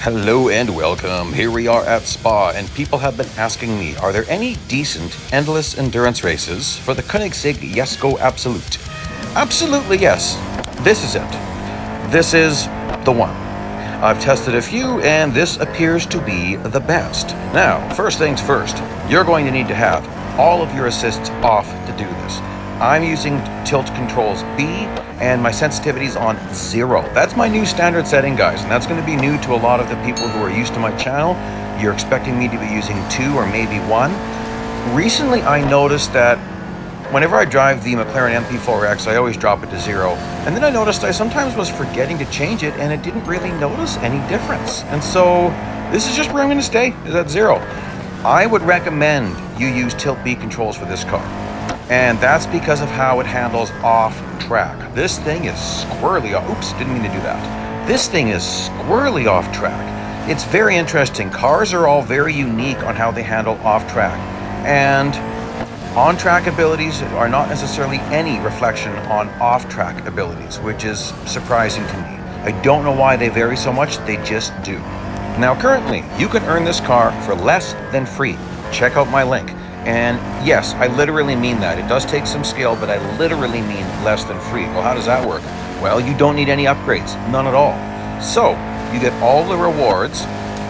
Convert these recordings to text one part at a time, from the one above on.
Hello and welcome. Here we are at Spa, and people have been asking me, are there any decent endless endurance races for the Koenigsegg Jesko Absolut? Absolutely yes. This is it. This is the one. I've tested a few, and this appears to be the best. Now, first things first, you're going to need to have all of your assists off to do this. I'm using tilt controls B, and my sensitivity's on 0. That's my new standard setting, guys, and that's going to be new to a lot of the people who are used to my channel. You're expecting me to be using 2 or maybe 1. Recently, I noticed that whenever I drive the McLaren MP4X, I always drop it to 0. And then I noticed I sometimes was forgetting to change it, and it didn't really notice any difference. And so this is just where I'm going to stay, is at 0. I would recommend you use tilt B controls for this car. And that's because of how it handles off track. This thing is squirrely off. Oops, didn't mean to do that. This thing is squirrely off track. It's very interesting. Cars are all very unique on how they handle off track. And on-track abilities are not necessarily any reflection on off-track abilities, which is surprising to me. I don't know why they vary so much, they just do. Now currently, you can earn this car for less than free. Check out my link. And yes, I literally mean that. It does take some skill, but I literally mean less than free. Well, how does that work? Well, you don't need any upgrades, none at all. So, you get all the rewards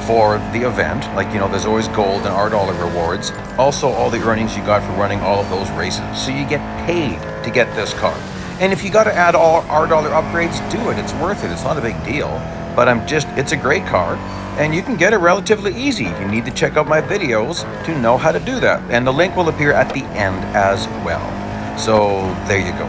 for the event, like, there's always gold and $R rewards. Also, all the earnings you got for running all of those races. So you get paid to get this car. And if you got to add all $R upgrades, do it. It's worth it. It's not a big deal. But it's a great car. And you can get it relatively easy. You need to check out my videos to know how to do that. And the link will appear at the end as well. So there you go.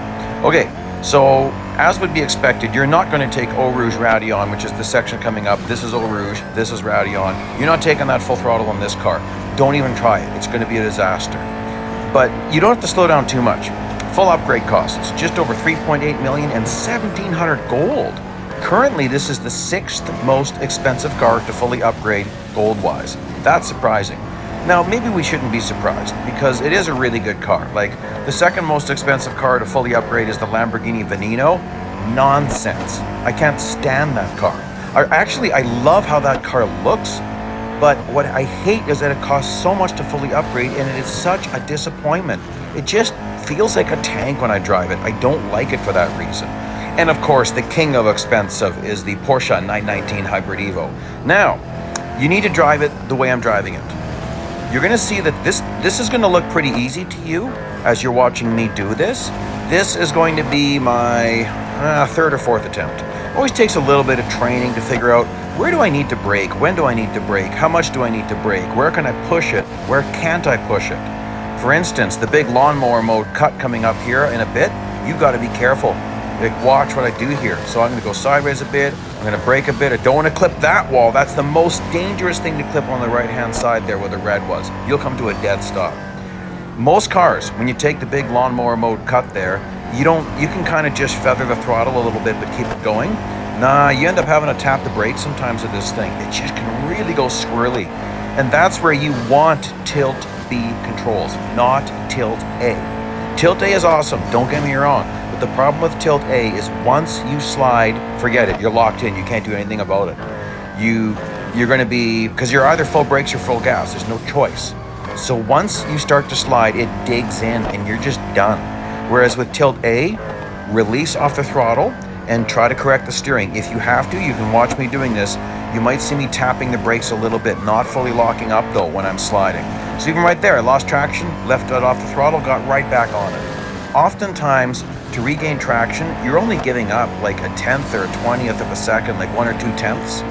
Okay, so as would be expected, you're not going to take Eau Rouge Radeon, which is the section coming up. This is Eau Rouge, this is Radeon. You're not taking that full throttle on this car. Don't even try it. It's going to be a disaster. But you don't have to slow down too much. Full upgrade costs just over 3.8 million and 1,700 gold. Currently, this is the 6th most expensive car to fully upgrade gold-wise. That's surprising. Now, maybe we shouldn't be surprised, because it is a really good car. Like, the second most expensive car to fully upgrade is the Lamborghini Veneno. Nonsense. I can't stand that car. I love how that car looks, but what I hate is that it costs so much to fully upgrade, and it is such a disappointment. It just feels like a tank when I drive it. I don't like it for that reason. And of course, the king of expensive is the Porsche 919 Hybrid Evo. Now, you need to drive it the way I'm driving it. You're going to see that this is going to look pretty easy to you as you're watching me do this. This is going to be my 3rd or 4th attempt. Always takes a little bit of training to figure out, where do I need to brake? When do I need to brake? How much do I need to brake? Where can I push it? Where can't I push it? For instance, the big lawnmower mode cut coming up here in a bit, you've got to be careful. Like, watch what I do here. So I'm going to go sideways a bit. I'm going to brake a bit. I don't want to clip that wall. That's the most dangerous thing to clip on the right-hand side there where the red was. You'll come to a dead stop. Most cars, when you take the big lawnmower mode cut there, you can kind of just feather the throttle a little bit but keep it going. Nah, you end up having to tap the brakes sometimes with this thing. It just can really go squirrely. And that's where you want tilt B controls, not tilt A. Tilt A is awesome, don't get me wrong. But the problem with tilt A is once you slide, forget it. You're locked in. You can't do anything about it. You're going to be, because you're either full brakes or full gas. There's no choice. So once you start to slide, it digs in and you're just done. Whereas with tilt A, release off the throttle and try to correct the steering. If you have to, you can watch me doing this. You might see me tapping the brakes a little bit, not fully locking up though when I'm sliding. So even right there, I lost traction, left it off the throttle, got right back on it. Oftentimes, to regain traction, you're only giving up like a 10th or a 20th of a second, like 1 or 2 tenths.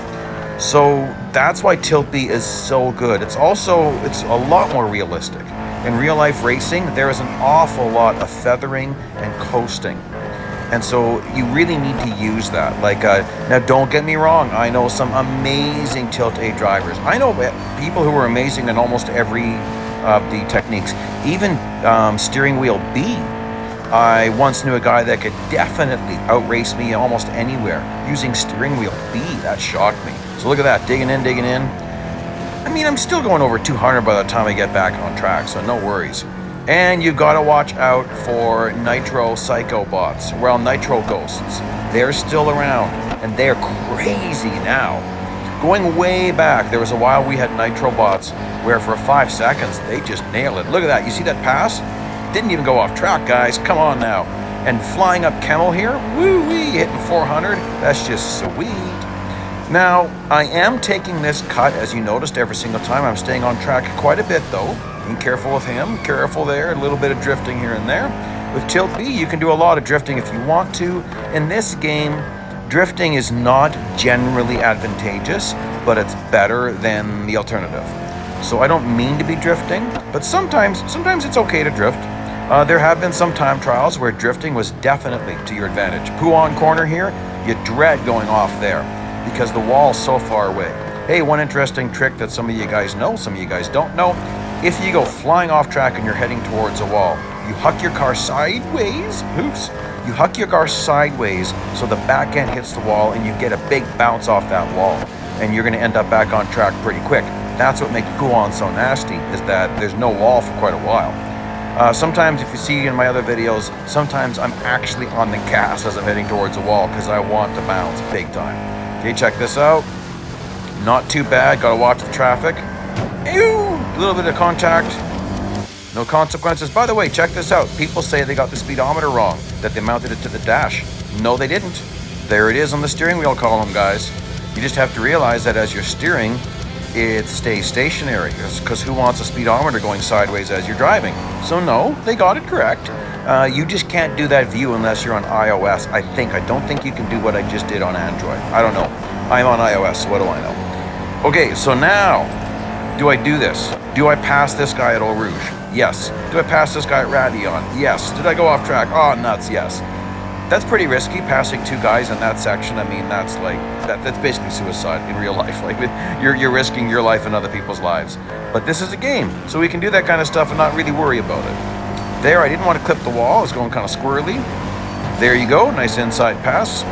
So that's why tilt B is so good. It's a lot more realistic. In real life racing, there is an awful lot of feathering and coasting. And so you really need to use that. Now don't get me wrong, I know some amazing tilt A drivers. I know people who are amazing in almost every of the techniques, even steering wheel B. I once knew a guy that could definitely outrace me almost anywhere using steering wheel B. That shocked me. So look at that, digging in. I mean, I'm still going over 200 by the time I get back on track, so no worries. And you've got to watch out for Nitro Psycho bots, Nitro Ghosts. They're still around, and they're crazy now. Going way back, there was a while we had nitro bots where for 5 seconds, they just nail it. Look at that, you see that pass? Didn't even go off track, guys, come on now. And flying up Kemmel here, woo-wee, hitting 400, that's just sweet. Now, I am taking this cut, as you noticed, every single time. I'm staying on track quite a bit, though. Being careful with him, careful there, a little bit of drifting here and there. With Tilt B, you can do a lot of drifting if you want to. In this game, drifting is not generally advantageous, but it's better than the alternative. So I don't mean to be drifting, but sometimes it's okay to drift. There have been some time trials where drifting was definitely to your advantage. Puan corner here, you dread going off there because the wall's so far away. Hey, one interesting trick that some of you guys know, some of you guys don't know. If you go flying off track and you're heading towards a wall, you huck your car sideways, you huck your car sideways so the back end hits the wall and you get a big bounce off that wall and you're gonna end up back on track pretty quick. That's what makes Puan so nasty, is that there's no wall for quite a while. Sometimes, if you see in my other videos, sometimes I'm actually on the gas as I'm heading towards a wall because I want to bounce big time. Okay, check this out. Not too bad, gotta watch the traffic. Ew, a little bit of contact. No consequences. By the way, check this out. People say they got the speedometer wrong, that they mounted it to the dash. No, they didn't. There it is on the steering wheel column, guys. You just have to realize that as you're steering, it stays stationary, because who wants a speedometer going sideways as you're driving? So no, they got it correct. You just can't do that view unless you're on iOS, I think. I don't think you can do what I just did on Android. I don't know. I'm on iOS, so what do I know? Okay, so now, do I do this? Do I pass this guy at Eau Rouge? Yes. Do I pass this guy at Radion? Yes. Did I go off track? Oh, nuts, yes. That's pretty risky, passing 2 guys in that section. I mean, that's like, that's basically suicide in real life. Like, you're risking your life and other people's lives. But this is a game, so we can do that kind of stuff and not really worry about it. There, I didn't want to clip the wall. It's going kind of squirrely. There you go, nice inside pass.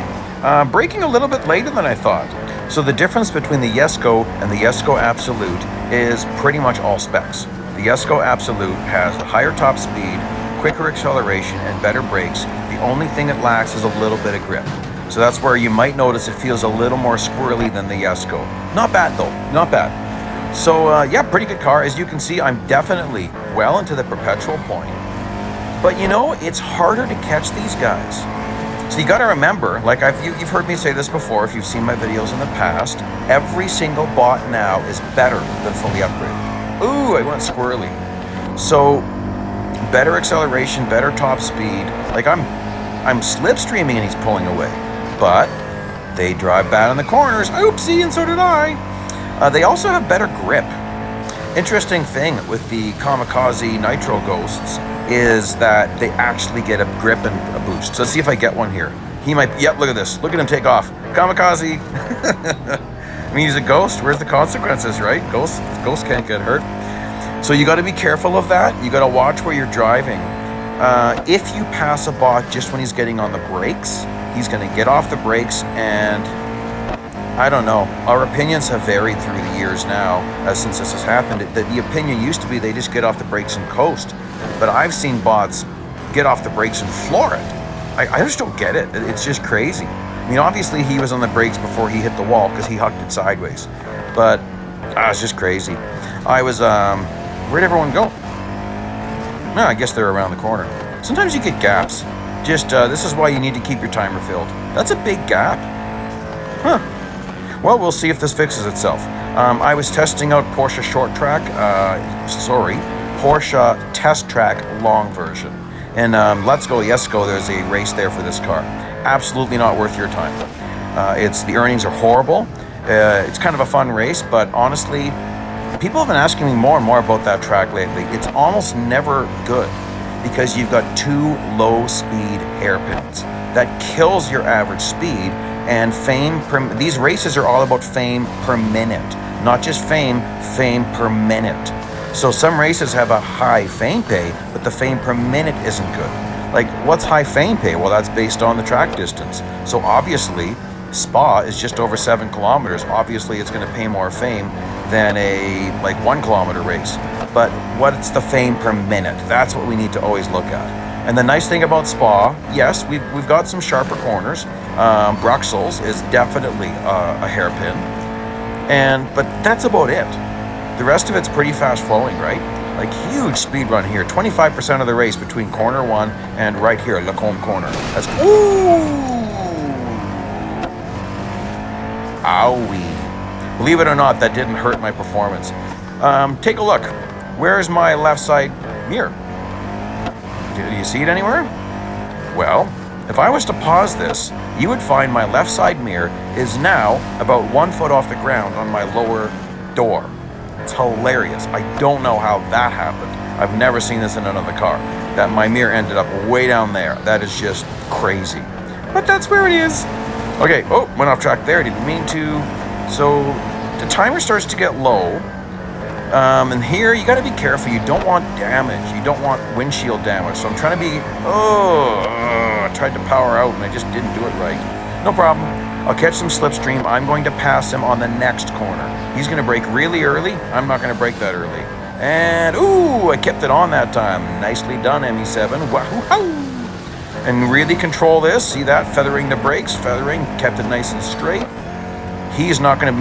Braking a little bit later than I thought. So the difference between the Jesko and the Jesko Absolut is pretty much all specs. The Jesko Absolut has a higher top speed, quicker acceleration, and better brakes. The only thing it lacks is a little bit of grip. So that's where you might notice it feels a little more squirrely than the Jesko. Not bad though, not bad. So yeah, pretty good car. As you can see, I'm definitely well into the perpetual point. But you know, it's harder to catch these guys. So you gotta remember, like you've heard me say this before if you've seen my videos in the past, every single bot now is better than fully upgraded. Ooh, I went squirrely. So better acceleration, better top speed. Like I'm slipstreaming and he's pulling away. But they drive bad in the corners. Oopsie, and so did I. They also have better grip. Interesting thing with the Kamikaze Nitro Ghosts is that they actually get a grip and a boost. So let's see if I get one here. He might, yep, look at this. Look at him take off. Kamikaze. I mean, he's a ghost. Where's the consequences, right? Ghosts can't get hurt. So you got to be careful of that. You got to watch where you're driving. If you pass a bot just when he's getting on the brakes, he's going to get off the brakes, and I don't know. Our opinions have varied through the years now since this has happened. The opinion used to be they just get off the brakes and coast. But I've seen bots get off the brakes and floor it. I just don't get it. It's just crazy. I mean, obviously he was on the brakes before he hit the wall because he hucked it sideways. But it's just crazy. I was, where'd everyone go? No, I guess they're around the corner. Sometimes you get gaps. Just, this is why you need to keep your timer filled. That's a big gap. Huh. Well, we'll see if this fixes itself. I was testing out Porsche Short Track, Porsche Test Track long version. And Let's Go Jesko, there's a race there for this car. Absolutely not worth your time. The earnings are horrible. It's kind of a fun race, but honestly, people have been asking me more and more about that track lately. It's almost never good because you've got 2 low-speed hairpins. That kills your average speed, and these races are all about fame per minute. Not just fame per minute. So some races have a high fame pay, but the fame per minute isn't good. Like, what's high fame pay? Well, that's based on the track distance. So obviously, Spa is just over 7 kilometers. Obviously, it's going to pay more fame than a 1 kilometer race. But what's the fame per minute? That's what we need to always look at. And the nice thing about Spa, yes, we've got some sharper corners. Bruxelles is definitely a hairpin. But that's about it. The rest of it's pretty fast flowing, right? Like huge speed run here. 25% of the race between corner 1 and right here, Lacombe corner. That's owie. Believe it or not, that didn't hurt my performance. Take a look. Where is my left side mirror? Do you see it anywhere? Well, if I was to pause this, you would find my left side mirror is now about 1 foot off the ground on my lower door. It's hilarious. I don't know how that happened. I've never seen this in another car. That my mirror ended up way down there. That is just crazy. But that's where it is. Okay, went off track there. Didn't mean to. So the timer starts to get low. And here you got to be careful. You don't want damage. You don't want windshield damage. So I'm trying to be, I tried to power out and I just didn't do it right. No problem. I'll catch some slipstream. I'm going to pass him on the next corner. He's going to brake really early. I'm not going to brake that early. And, I kept it on that time. Nicely done, ME7. Wahoo! And really control this. See that? Feathering the brakes. Feathering. Kept it nice and straight.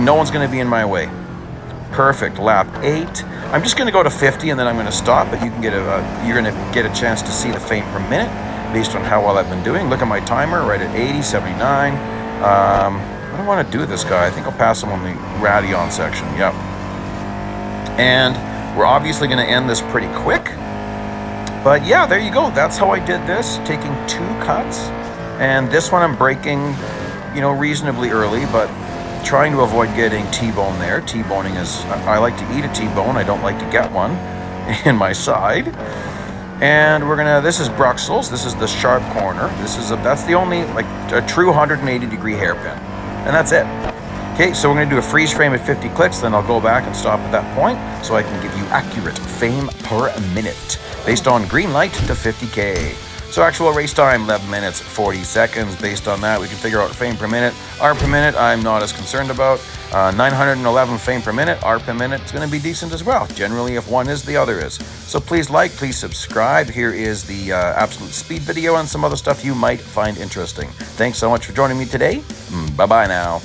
No one's going to be in my way. Perfect. Lap 8. I'm just going to go to 50 and then I'm going to stop, but you're going to get a chance to see the frame per minute based on how well I've been doing. Look at my timer right at 80, 79. I don't want to do this guy. I think I'll pass him on the Radeon section. Yep. And we're obviously going to end this pretty quick. But yeah, there you go. That's how I did this, taking 2 cuts. And this one I'm braking, reasonably early, but trying to avoid getting T-bone there. T-boning is, I like to eat a T-bone. I don't like to get one in my side. And this is Bruxelles. This is the sharp corner. That's the only, a true 180 degree hairpin. And that's it. Okay, so we're going to do a freeze frame at 50 clicks, then I'll go back and stop at that point so I can give you accurate frame per minute based on green light to 50K. So actual race time, 11 minutes, 40 seconds. Based on that, we can figure out frame per minute. R per minute, I'm not as concerned about. 911 frame per minute, R per minute, it's going to be decent as well. Generally, if one is, the other is. So please please subscribe. Here is the Absolute Speed video and some other stuff you might find interesting. Thanks so much for joining me today. Bye-bye now.